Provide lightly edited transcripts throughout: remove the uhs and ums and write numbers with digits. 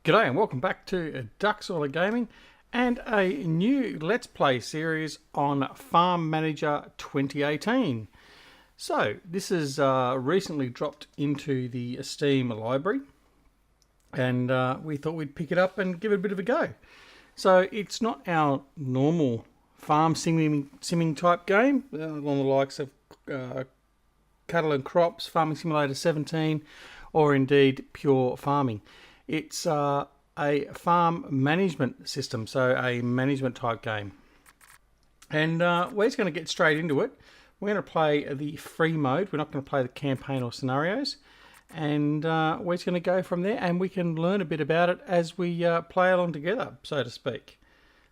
G'day and welcome back to Duckzorly Gaming and a new Let's Play series on Farm Manager 2018. So this is recently dropped into the Steam library and we thought we'd pick it up and give it a bit of a go. So it's not our normal farm simming type game along the likes of Cattle and Crops, Farming Simulator 17 or indeed Pure Farming. It's a farm management system, so a management type game. And we're just going to get straight into it. We're going to play the free mode. We're not going to play the campaign or scenarios. And we're just going to go from there and we can learn a bit about it as we play along together, so to speak.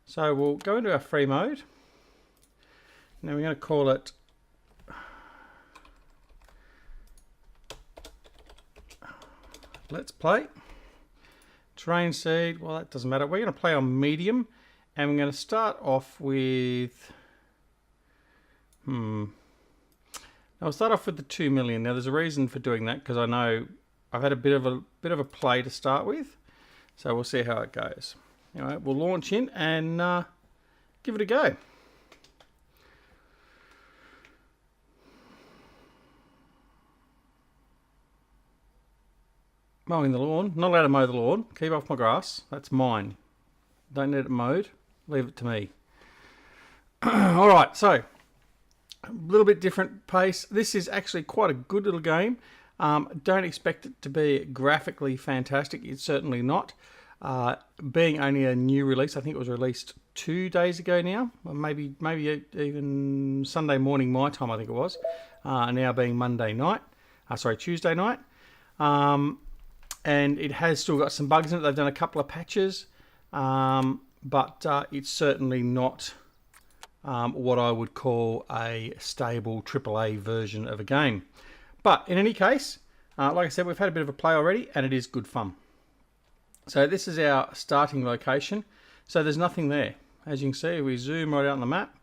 So we'll go into our free mode. Now we're going to call it Let's Play. Terrain seed, well that doesn't matter. We're going to play on medium and we're going to start off with I'll start off with the 2 million. Now there's a reason for doing that because I know I've had a bit of a play to start with, so we'll see how it goes. Anyway, we'll launch in and give it a go. Mowing the lawn. Not allowed to mow the lawn. Keep off my grass. That's mine. Don't need it mowed. Leave it to me. Alright, so a little bit different pace. This is actually quite a good little game. Don't expect it to be graphically fantastic. It's certainly not. Being only a new release, I think it was released 2 days ago now. Or maybe even Sunday morning my time, I think it was. Now being Monday night. Tuesday night. And it has still got some bugs in it. They've done a couple of patches, but it's certainly not what I would call a stable AAA version of a game. But in any case, like I said, we've had a bit of a play already, and it is good fun. So this is our starting location. So there's nothing there. As you can see, we zoom right out on the map.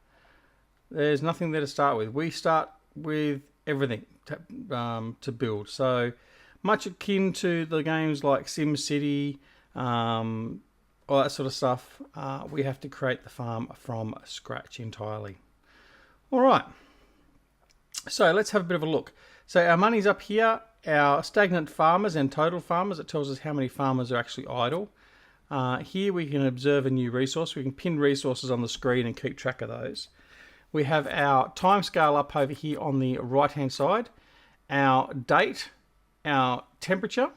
There's nothing there to start with. We start with everything to build. So much akin to the games like Simcity, all that sort of stuff. We have to create the farm from scratch entirely. Alright, so let's have a bit of a look. So our money's up here, our stagnant farmers and total farmers. It tells us how many farmers are actually idle. Here we can observe a new resource. We can pin resources on the screen and keep track of those. We have our time scale up over here on the right hand side, our date, our temperature,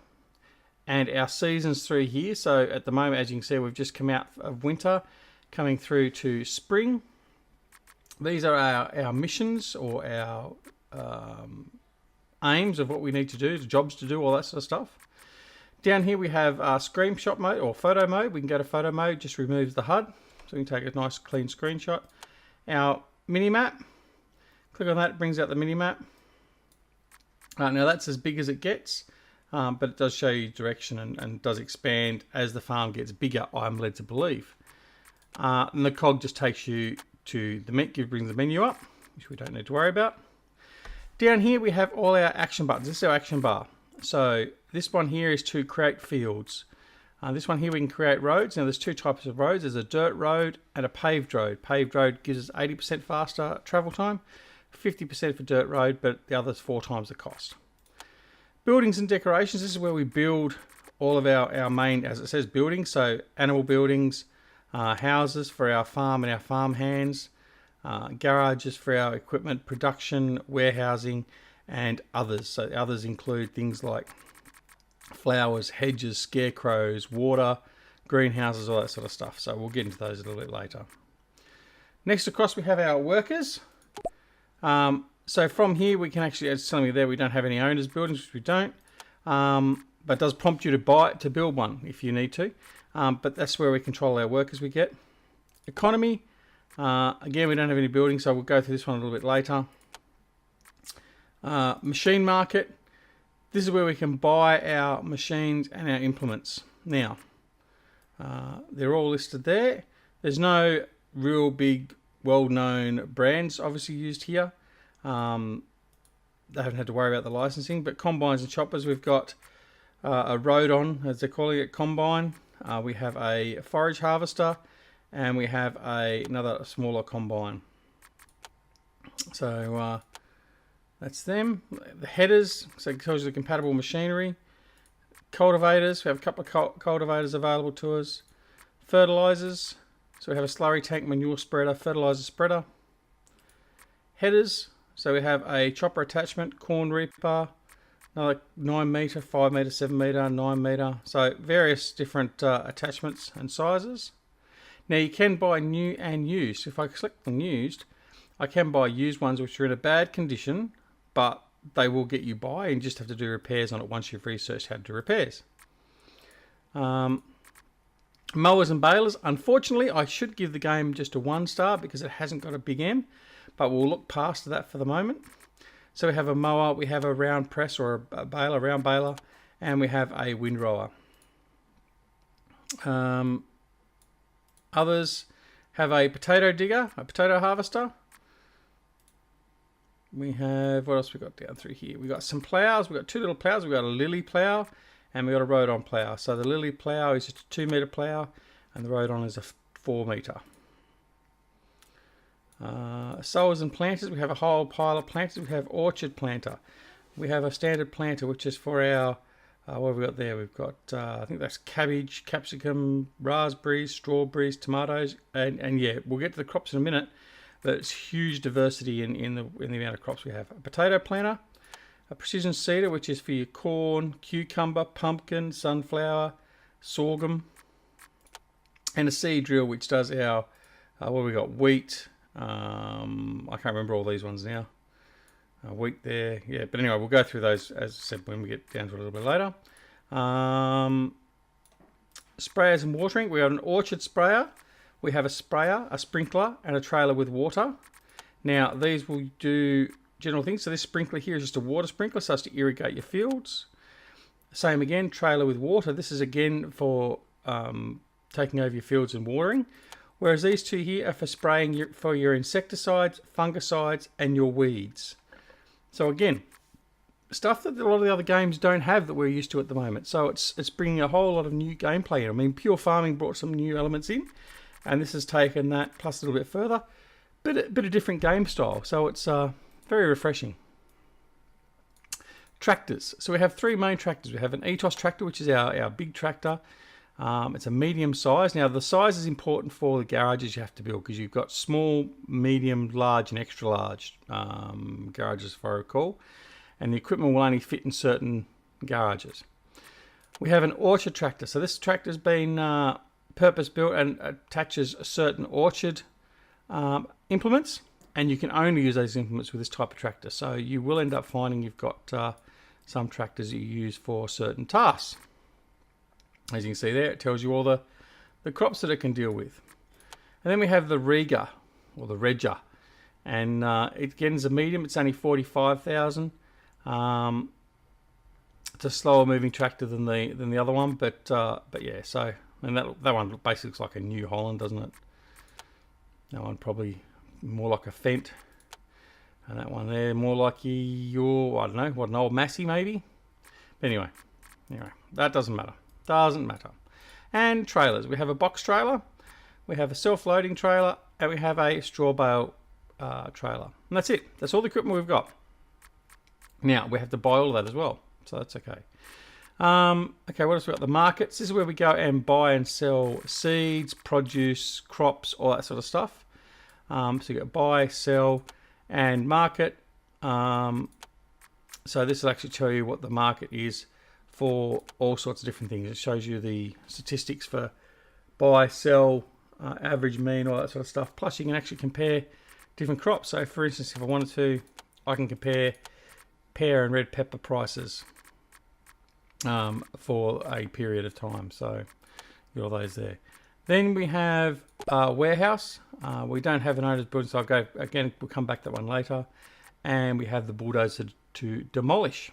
and our seasons through here. So at the moment, as you can see, we've just come out of winter, coming through to spring. These are our missions or our aims of what we need to do, jobs to do, all that sort of stuff. Down here we have screenshot mode or photo mode. We can go to photo mode, just removes the HUD, so we can take a nice clean screenshot. Our mini map, click on that, it brings out the mini map. Now that's as big as it gets, but it does show you direction and does expand as the farm gets bigger, I'm led to believe. And the cog just takes you to the menu, brings the menu up, which we don't need to worry about. Down here we have all our action buttons. This is our action bar. So this one here is to create fields. This one here we can create roads. Now there's two types of roads. There's a dirt road and a paved road. Paved road gives us 80% faster travel time. 50% for dirt road, but the other's 4 times the cost. Buildings and decorations. This is where we build all of our main, as it says, buildings. So animal buildings, houses for our farm and our farm hands, garages for our equipment, production, warehousing, and others. So others include things like flowers, hedges, scarecrows, water, greenhouses, all that sort of stuff. So we'll get into those a little bit later. Next across we have our workers. So from here we can actually, as it's telling me there, we don't have any owners buildings, which we don't, but it does prompt you to build one if you need to, but that's where we control our workers we get. Economy, again we don't have any buildings, so we'll go through this one a little bit later. Machine market, this is where we can buy our machines and our implements. Now they're all listed there. There's no real big well-known brands obviously used here. They haven't had to worry about the licensing, but combines and choppers, we've got a Rodon, as they're calling it, combine. we have a forage harvester, and we have another smaller combine. So that's them. The headers, so it tells you the compatible machinery. Cultivators, we have a couple of cultivators available to us. Fertilizers, so we have a slurry tank, manure spreader, fertilizer spreader. Headers, so we have a chopper attachment, corn reaper, another 9 meter, 5 meter, 7 meter, 9 meter. So various different attachments and sizes. Now you can buy new and used. If I select on used, I can buy used ones which are in a bad condition, but they will get you by, and you just have to do repairs on it once you've researched how to do repairs. Mowers and balers, unfortunately I should give the game just a 1 star because it hasn't got a big M, but we'll look past that for the moment. So we have a mower, we have a round press or a baler, round baler, and we have a windrower. Others have a potato digger, a potato harvester. We have, what else we got down through here? We got some plows. We got 2 little plows. We got a lily plow and we got a rode-on plow. So the lily plow is just a 2 meter plow, and the rode-on is a 4 meter. Sowers and planters. We have a whole pile of planters. We have orchard planter. We have a standard planter, which is for our what have we got there? We've got I think that's cabbage, capsicum, raspberries, strawberries, tomatoes, and yeah, we'll get to the crops in a minute. But it's huge diversity in the amount of crops we have. A potato planter, a precision seeder, which is for your corn, cucumber, pumpkin, sunflower, sorghum, and a seed drill, which does our what have we got? Wheat. I can't remember all these ones now. Wheat there, yeah. But anyway, we'll go through those as I said when we get down to it a little bit later. Sprayers and watering. We have an orchard sprayer. We have a sprayer, a sprinkler, and a trailer with water. Now, these will do general things. So this sprinkler here is just a water sprinkler, so it's to irrigate your fields. Same again, trailer with water. This is again for taking over your fields and watering. Whereas these two here are for spraying for your insecticides, fungicides, and your weeds. So again, stuff that a lot of the other games don't have that we're used to at the moment. So it's bringing a whole lot of new gameplay in. I mean, Pure Farming brought some new elements in, and this has taken that plus a little bit further. Bit of different game style, so it's very refreshing. Tractors. So we have 3 main tractors. We have an Ethos tractor, which is our big tractor. It's a medium size. Now the size is important for the garages you have to build, because you've got small, medium, large, and extra large garages, if I recall. And the equipment will only fit in certain garages. We have an orchard tractor. So this tractor has been purpose built and attaches certain orchard implements, and you can only use those implements with this type of tractor. So you will end up finding you've got some tractors that you use for certain tasks. As you can see there, it tells you all the crops that it can deal with. And then we have the Rega, or the Regger, and it again is a medium. It's only 45,000. It's a slower moving tractor than the other one, but yeah. So and that one basically looks like a New Holland, doesn't it? That one probably more like a Fendt, and that one there more like your, I don't know, what, an old Massey maybe. But anyway, that doesn't matter. Doesn't matter. And trailers. We have a box trailer, we have a self-loading trailer, and we have a straw bale trailer. And that's it. That's all the equipment we've got. Now, we have to buy all of that as well, so that's okay. Okay, what else we got? The markets. This is where we go and buy and sell seeds, produce, crops, all that sort of stuff. So you got buy, sell, and market. So this will actually tell you what the market is for all sorts of different things. It shows you the statistics for buy, sell, average, mean, all that sort of stuff. Plus you can actually compare different crops. So for instance, if I wanted to, I can compare pear and red pepper prices for a period of time. So you got all those there. Then we have a warehouse. We don't have an owner's building, so I'll go again, we'll come back to that one later. And we have the bulldozer to demolish.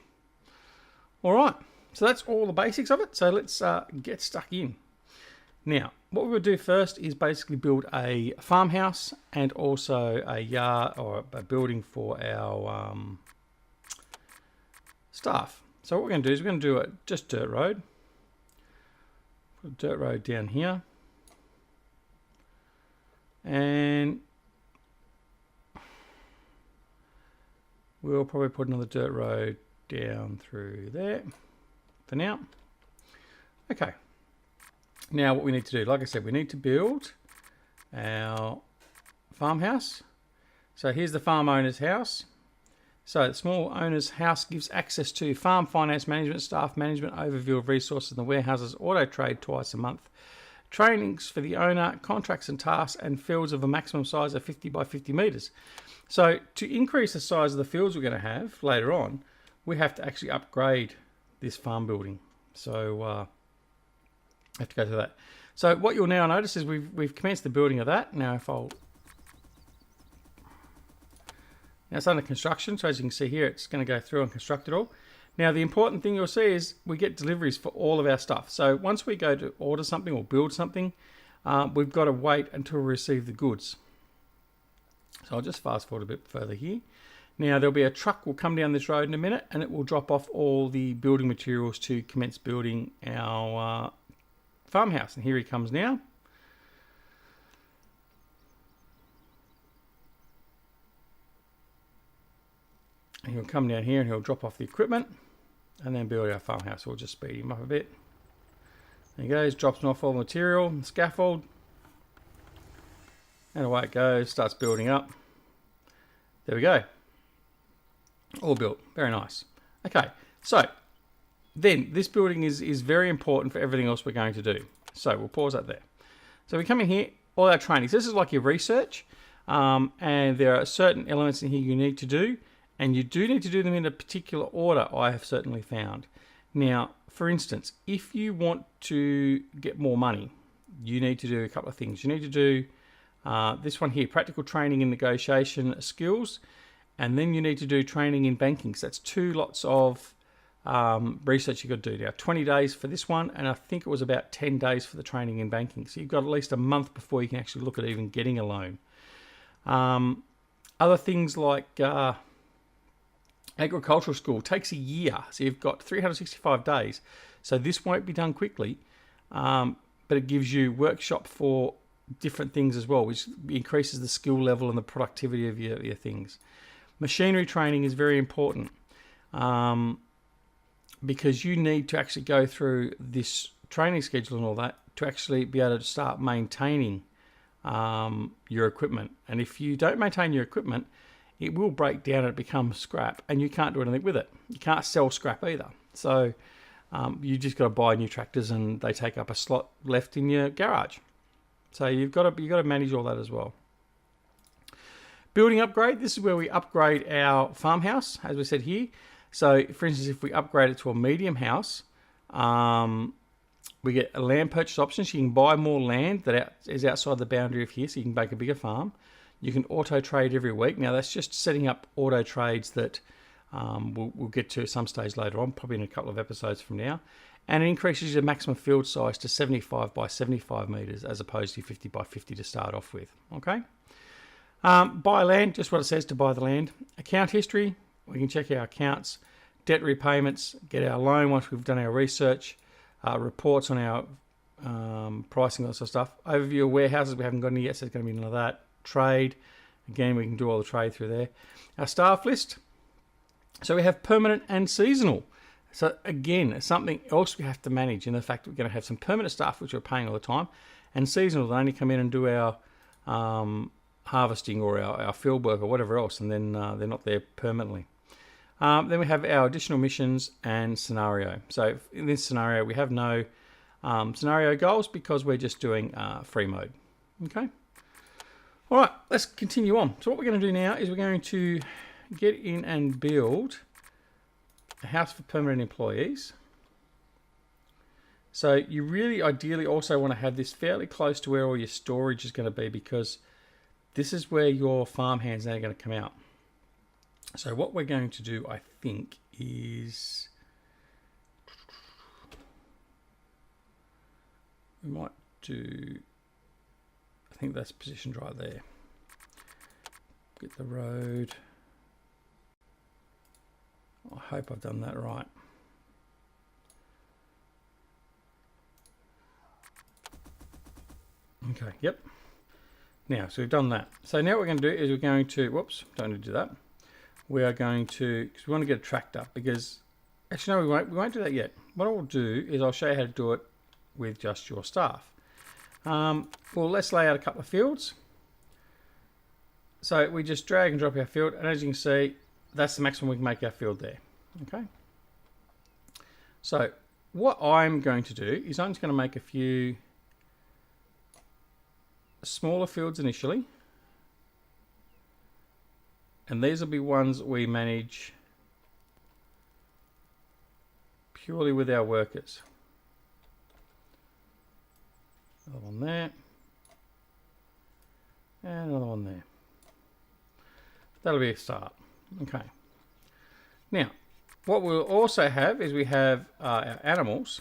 All right. So that's all the basics of it. So let's get stuck in. Now, what we will do first is basically build a farmhouse and also a yard or a building for our staff. So what we're going to do is we're going to do just dirt road. Put a dirt road down here. And we'll probably put another dirt road down through there for now. Okay. Now what we need to do, like I said, we need to build our farmhouse. So here's the farm owner's house. So the small owner's house gives access to farm finance management, staff management, overview of resources in the warehouses, auto trade twice a month, trainings for the owner, contracts and tasks, and fields of a maximum size of 50 by 50 metres. So to increase the size of the fields we're going to have later on, we have to actually upgrade this farm building. So I have to go to that. So what you'll now notice is we've commenced the building of that. Now if I'll... Now it's under construction, so as you can see here, it's going to go through and construct it all. Now the important thing you'll see is we get deliveries for all of our stuff. So once we go to order something or build something, we've got to wait until we receive the goods. So I'll just fast forward a bit further here. Now there'll be a truck will come down this road in a minute, and it will drop off all the building materials to commence building our farmhouse. And here he comes now. And he'll come down here and he'll drop off the equipment and then build our farmhouse. We'll just speed him up a bit. There he goes, drops off all the material, the scaffold. And away it goes, starts building up. There we go. All built, very nice. Okay, so then this building is very important for everything else we're going to do. So we'll pause that there. So we come in here, all our trainings. This is like your research. And there are certain elements in here you need to do. And you do need to do them in a particular order, I have certainly found. Now, for instance, if you want to get more money, you need to do a couple of things. You need to do this one here, practical training in negotiation skills, and then you need to do training in banking. So that's 2 lots of research you've got to do. Now, 20 days for this one, and I think it was about 10 days for the training in banking. So you've got at least a month before you can actually look at even getting a loan. Other things like... agricultural school takes a year, so you've got 365 days. So this won't be done quickly, but it gives you workshop for different things as well, which increases the skill level and the productivity of your things. Machinery training is very important because you need to actually go through this training schedule and all that to actually be able to start maintaining your equipment. And if you don't maintain your equipment, it will break down and it becomes scrap, and you can't do anything with it. You can't sell scrap either. So you just got to buy new tractors, and they take up a slot left in your garage. So you've got to manage all that as well. Building upgrade. This is where we upgrade our farmhouse, as we said here. So, for instance, if we upgrade it to a medium house, we get a land purchase option. So you can buy more land that is outside the boundary of here, so you can make a bigger farm. You can auto trade every week. Now that's just setting up auto trades that we'll get to at some stage later on, probably in a couple of episodes from now. And it increases your maximum field size to 75 by 75 metres as opposed to 50 by 50 to start off with. Okay. Buy land, just what it says to buy the land. Account history, we can check our accounts. Debt repayments, get our loan once we've done our research. Reports on our pricing, that sort of stuff. Overview of warehouses, we haven't got any yet, so there's going to be none of that. Trade, again, we can do all the trade through there. Our staff list, so we have permanent and seasonal. So again, something else we have to manage in the fact that we're going to have some permanent staff which we're paying all the time, and seasonal, they only come in and do our harvesting or our field work or whatever else, and then they're not there permanently. Then we have our additional missions and scenario. So in this scenario, we have no scenario goals because we're just doing free mode. Okay. All right, let's continue on. So what we're going to do now is we're going to get in and build a house for permanent employees. So you really ideally also want to have this fairly close to where all your storage is going to be, because this is where your farm hands now are going to come out. So what we're going to do, I think, is we might do... I think that's positioned right there. Get the road. I hope I've done that right. Okay, yep. Now, so we've done that. So now what we're going to do is we're going to, whoops, don't need to do that. We are going to, because we want to get a tractor, because, actually no, we won't do that yet. What I will do is I'll show you how to do it with just your staff. Well, let's lay out a couple of fields. So we just drag and drop our field, and as you can see, that's the maximum we can make our field there. Okay. So what I'm going to do is I'm just going to make a few smaller fields initially, and these will be ones we manage purely with our workers. Another one there, and another one there. That'll be a start. Okay. Now, what we'll also have is we have our animals,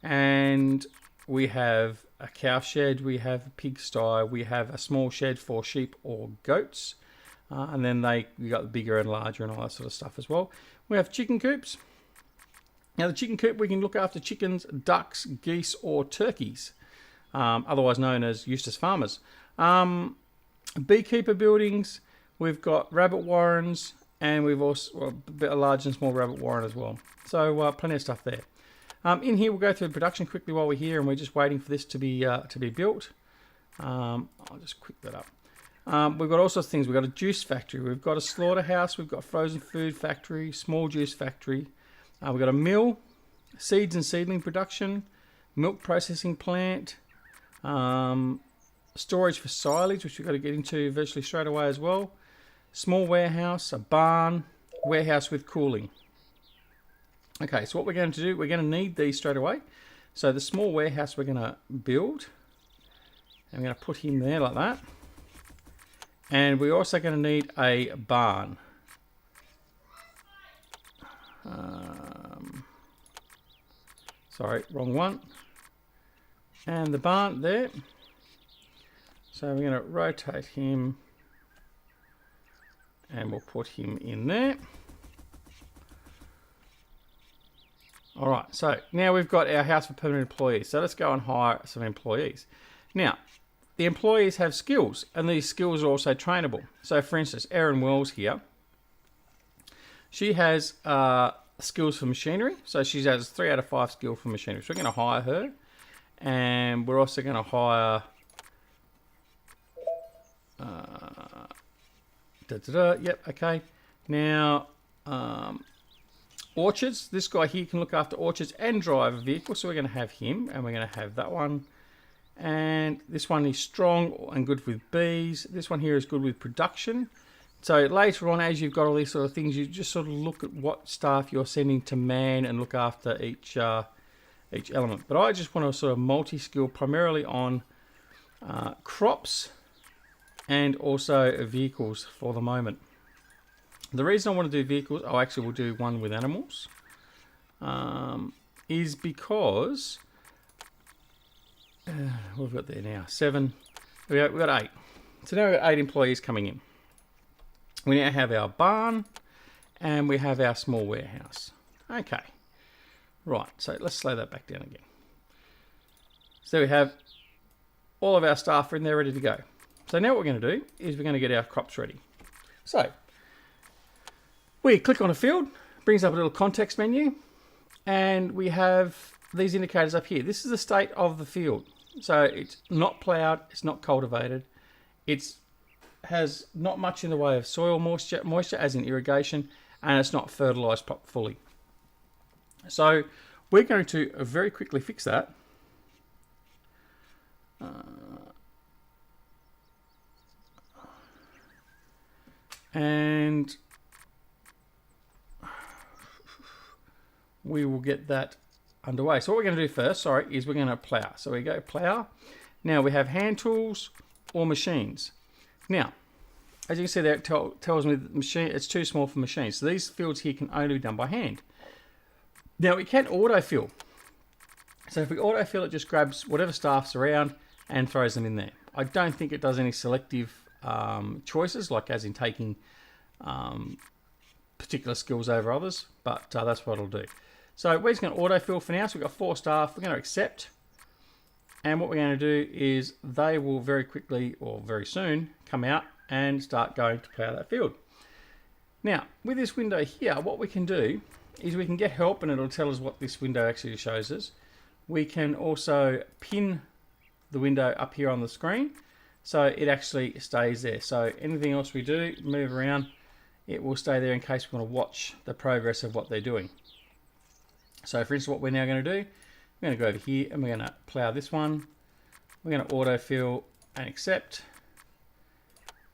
and we have a cow shed, we have a pigsty, we have a small shed for sheep or goats, and then we got the bigger and larger and all that sort of stuff as well. We have chicken coops. Now the chicken coop, we can look after chickens, ducks, geese or turkeys, otherwise known as Eustace Farmers. Beekeeper buildings, we've got rabbit warrens, and we've also a bit of large and small rabbit warren as well. So plenty of stuff there. In here, we'll go through production quickly while we're here, and we're just waiting for this to be built. I'll just quick that up. We've got all sorts of things. We've got a juice factory. We've got a slaughterhouse. We've got a frozen food factory, small juice factory. We've got a mill, seeds and seedling production, milk processing plant, storage for silage, which we've got to get into virtually straight away as well. Small warehouse, a barn, warehouse with cooling. Okay, so what we're going to do, we're going to need these straight away. So the small warehouse we're going to build, and we're going to put him there like that. And we're also going to need a barn. Sorry, wrong one. And the barn there. So we're going to rotate him, and we'll put him in there. All right, so now we've got our house for permanent employees. So let's go and hire some employees. Now, the employees have skills, and these skills are also trainable. So for instance, Erin Wells here, she has skills for machinery. So she has 3 out of 5 skill for machinery. So we're going to hire her, and we're also going to hire yep, okay. Now, orchards. This guy here can look after orchards and drive a vehicle, so we're going to have him, and we're going to have that one. And this one is strong and good with bees. This one here is good with production. So later on, as you've got all these sort of things, you just sort of look at what staff you're sending to man and look after each element. But I just want to sort of multi-skill primarily on crops and also vehicles for the moment. The reason I want to do vehicles, I actually will do one with animals, is because what we've got there now, 7, we've got 8. So now we've got 8 employees coming in. We now have our barn, and we have our small warehouse. Okay, right, so let's slow that back down again. So we have all of our staff in there ready to go. So now what we're going to do is we're going to get our crops ready. So we click on a field, brings up a little context menu, and we have these indicators up here. This is the state of the field. So it's not ploughed, it's not cultivated, it has not much in the way of soil moisture as in irrigation, and it's not fertilised fully. So we're going to very quickly fix that. And we will get that underway. So what we're going to do first, is we're going to plough. So we go plough. Now we have hand tools or machines. Now, as you can see there, it tells me that the machine, it's too small for machines. So these fields here can only be done by hand. Now we can autofill. So if we autofill, it just grabs whatever staff's around and throws them in there. I don't think it does any selective choices, like as in taking particular skills over others, but that's what it'll do. So we're just going to autofill for now. So we've got 4 staff. We're going to accept. And what we're going to do is they will very quickly or very soon come out and start going to plough that field. Now, with this window here, what we can do is we can get help, and it'll tell us what this window actually shows us. We can also pin the window up here on the screen so it actually stays there. So anything else we do, move around, it will stay there in case we want to watch the progress of what they're doing. So for instance, what we're now going to do, we're going to go over here and we're going to plough this one. We're going to autofill and accept.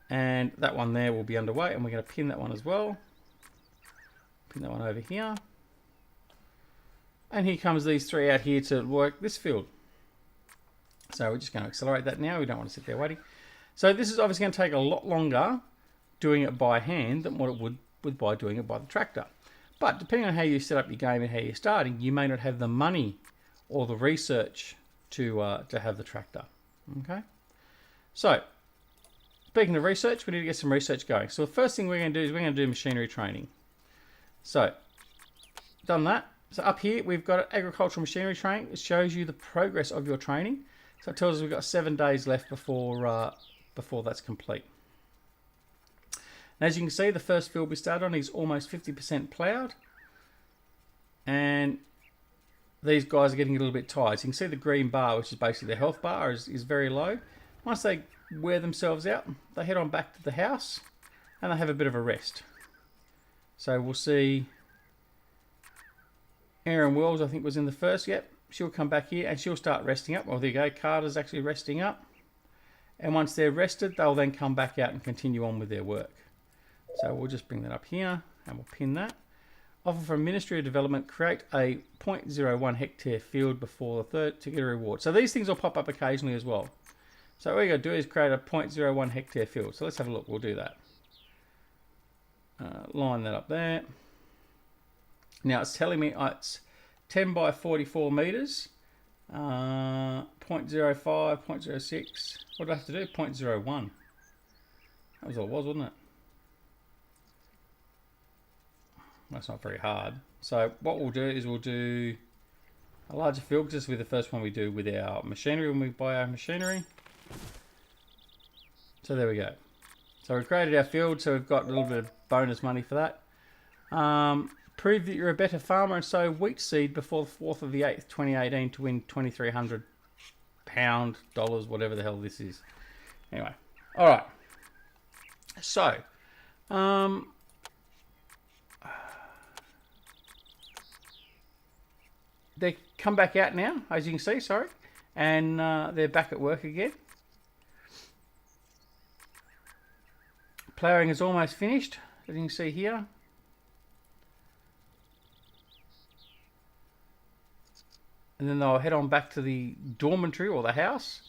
And that one there will be underway, and we're going to pin that one as well. Pin that one over here. And here comes these three out here to work this field. So we're just going to accelerate that now. We don't want to sit there waiting. So this is obviously going to take a lot longer doing it by hand than what it would by doing it by the tractor. But depending on how you set up your game and how you're starting, you may not have the money or the research to have the tractor. Okay. So speaking of research, we need to get some research going. So the first thing we're going to do is we're going to do machinery training. So done that. So up here we've got agricultural machinery training. It shows you the progress of your training. So it tells us we've got 7 days left before that's complete. And as you can see, the first field we started on is almost 50% ploughed. And these guys are getting a little bit tired. So you can see the green bar, which is basically the health bar, is very low. Once they wear themselves out, they head on back to the house and they have a bit of a rest. So we'll see Erin Wells, I think, was in the first. Yep, she'll come back here and she'll start resting up. Well, there you go, Carter's actually resting up. And once they're rested, they'll then come back out and continue on with their work. So we'll just bring that up here and we'll pin that. Offer from Ministry of Development, create a 0.01 hectare field before the third to get a reward. So these things will pop up occasionally as well. So what we're going to do is create a 0.01 hectare field. So let's have a look. We'll do that. Line that up there. Now it's telling me it's 10 by 44 meters. 0.05, 0.06. What do I have to do? 0.01. That was all it was, wasn't it? That's not very hard. So what we'll do is we'll do a larger field. This will be the first one we do with our machinery when we buy our machinery. So there we go. So we've created our field, so we've got a little bit of bonus money for that. Prove that you're a better farmer and sow wheat seed before the 4th of the 8th, 2018 to win £2,300, dollars, whatever the hell this is. Anyway, all right. So, they come back out now, as you can see, sorry, and they're back at work again. Ploughing is almost finished, as you can see here. And then they'll head on back to the dormitory or the house,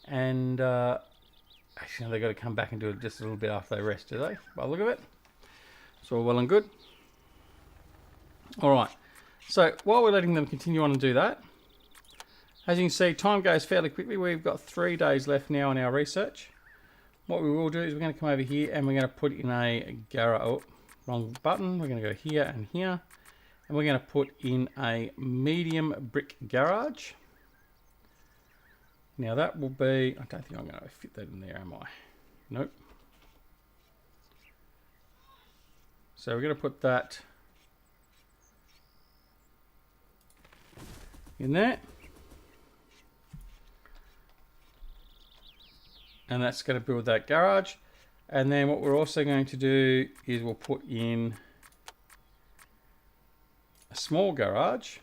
and actually they've got to come back and do it just a little bit after they rest, do they? By the look of it. It's all well and good. All right. So while we're letting them continue on and do that, as you can see, time goes fairly quickly. We've got 3 days left now on our research. What we will do is we're going to come over here and we're going to put in a garage. Oh, wrong button. We're going to go here and here. And we're going to put in a medium brick garage. Now that will be, I don't think I'm going to fit that in there, am I? Nope. So we're going to put that in there. And that's going to build that garage. And then what we're also going to do is we'll put in a small garage,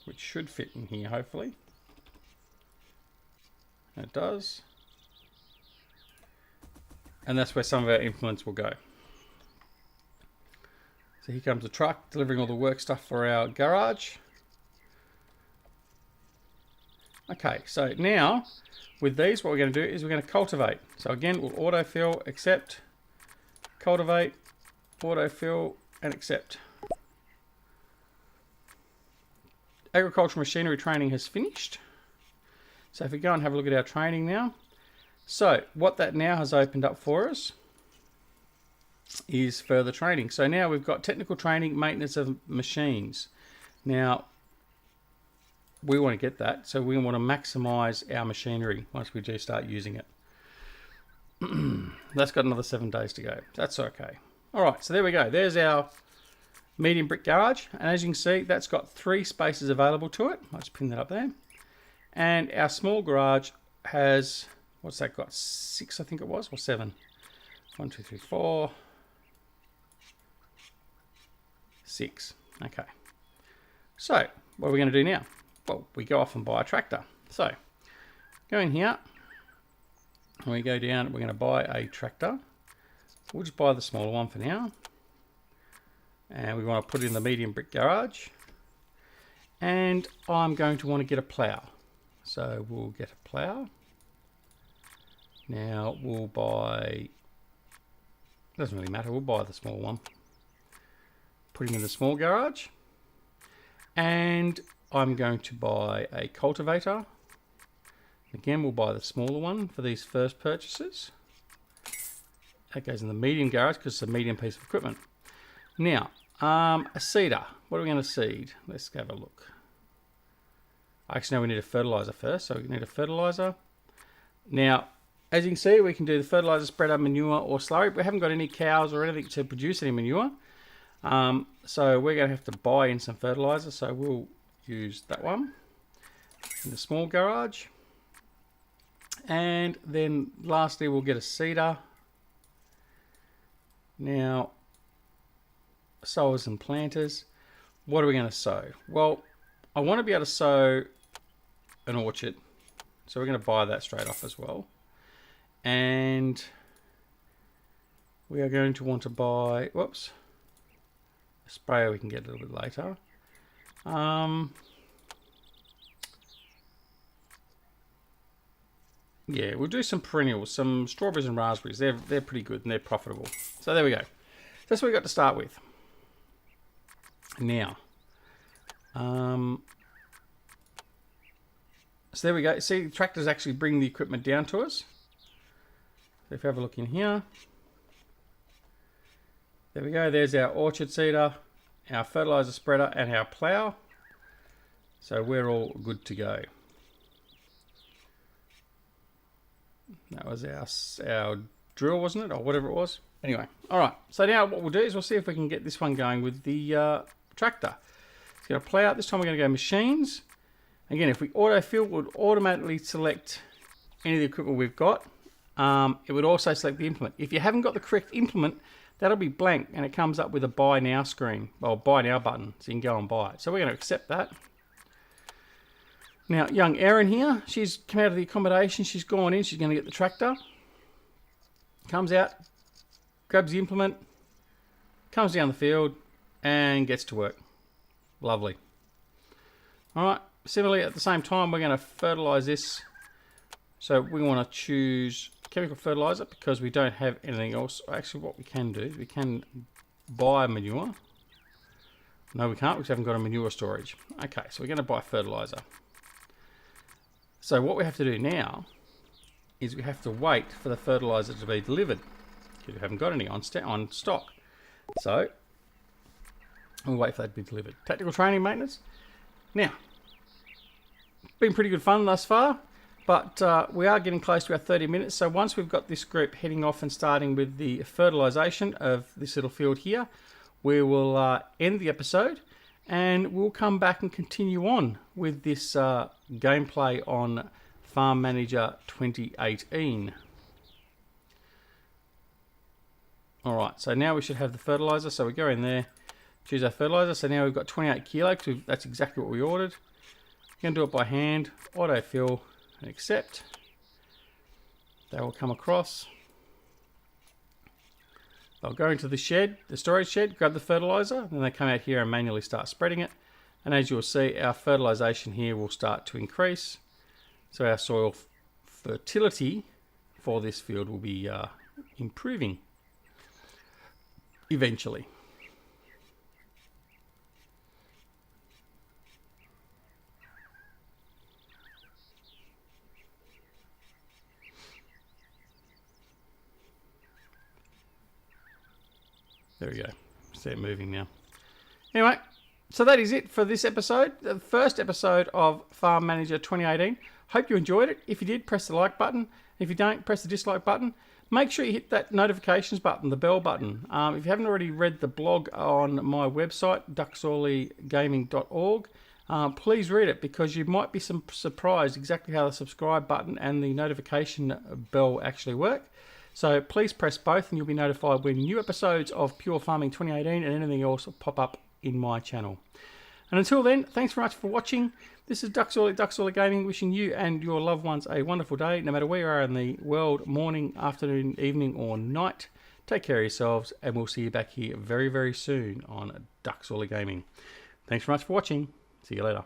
which should fit in here, hopefully. And it does. And that's where some of our implements will go. So here comes the truck delivering all the work stuff for our garage. Okay, so now with these, what we're going to do is we're going to cultivate. So again, we'll autofill, accept, cultivate, autofill, and accept. Agricultural machinery training has finished. So if we go and have a look at our training now. So what that now has opened up for us is further training. So now we've got technical training, maintenance of machines. Now, we want to get that. So we want to maximize our machinery once we do start using it. That's got another 7 days to go. That's okay. All right, so there we go. There's our medium brick garage. And as you can see, that's got 3 spaces available to it. I'll just pin that up there. And our small garage has, what's that got? 6, I think it was, or 7? 1, 2, 3, 4, 6. Okay. So what are we going to do now? Well, we go off and buy a tractor. So go in here and we go down. We're going to buy a tractor. We'll just buy the smaller one for now. And we want to put it in the medium brick garage. And I'm going to want to get a plough. So we'll get a plough. Now we'll buy, doesn't really matter, we'll buy the small one. Put him in the small garage. And I'm going to buy a cultivator. Again, we'll buy the smaller one for these first purchases. That goes in the medium garage because it's a medium piece of equipment. Now, a seeder. What are we going to seed? Let's have a look. Actually, no, we need a fertilizer first. So we need a fertilizer. Now, as you can see, we can do the fertilizer spreader, manure, or slurry. We haven't got any cows or anything to produce any manure. So we're going to have to buy in some fertilizer. So we'll use that one in the small garage. And then lastly, we'll get a seeder. Now, sowers and planters. What are we going to sow? Well, I want to be able to sow an orchard. So we're going to buy that straight off as well. And we are going to want to buy, whoops, a sprayer we can get a little bit later. Yeah, we'll do some perennials, some strawberries and raspberries. They're pretty good and they're profitable. So there we go. That's what we got to start with. Now, so there we go. See, the tractors actually bring the equipment down to us. So if you have a look in here, there we go. There's our orchard seeder, our fertilizer spreader, and our plough. So we're all good to go. That was our drill, wasn't it? Or whatever it was. Anyway, all right. So now what we'll do is we'll see if we can get this one going with the tractor. It's going to plough out. This time we're going to go machines. Again, if we autofill, it would automatically select any of the equipment we've got. It would also select the implement. If you haven't got the correct implement, that'll be blank and it comes up with a buy now screen, or buy now button, so you can go and buy it. So we're going to accept that. Now, young Erin here, she's come out of the accommodation, she's gone in, she's going to get the tractor. Comes out, grabs the implement, comes down the field, and gets to work. Lovely. All right, similarly, at the same time, we're going to fertilise this. So we want to choose chemical fertiliser because we don't have anything else. Actually, what we can do is we can buy manure. No, we can't because we haven't got a manure storage. Okay, so we're going to buy fertiliser. So what we have to do now is we have to wait for the fertiliser to be delivered because we haven't got any on stock. So we'll wait for that to be delivered. Tactical training maintenance. Now, been pretty good fun thus far, but we are getting close to our 30 minutes. So once we've got this group heading off and starting with the fertilisation of this little field here, we will end the episode. And we'll come back and continue on with this gameplay on Farm Manager 2018. Alright, so now we should have the fertiliser. So we go in there, choose our fertiliser. So now we've got 28 kilo, because that's exactly what we ordered. We're going to do it by hand, autofill, and accept. They will come across. They'll go into the shed, the storage shed, grab the fertiliser, then they come out here and manually start spreading it. And as you'll see, our fertilisation here will start to increase. So our soil fertility for this field will be improving eventually. There we go. See it moving now. Anyway, So that is it for this episode, the first episode of Farm Manager 2018. Hope you enjoyed it. If you did, press the like button. If you don't, press the dislike button. Make sure you hit that notifications button, the bell button. If you haven't already read the blog on my website, duckzorlygaming.org, please read it, because you might be surprised exactly how the subscribe button and the notification bell actually work. So please press both and you'll be notified when new episodes of Pure Farming 2018 and anything else will pop up in my channel. And until then, thanks very much for watching. This is Duckzorly Gaming, wishing you and your loved ones a wonderful day, no matter where you are in the world, morning, afternoon, evening or night. Take care of yourselves, and we'll see you back here very, very soon on Duckzorly Gaming. Thanks very much for watching. See you later.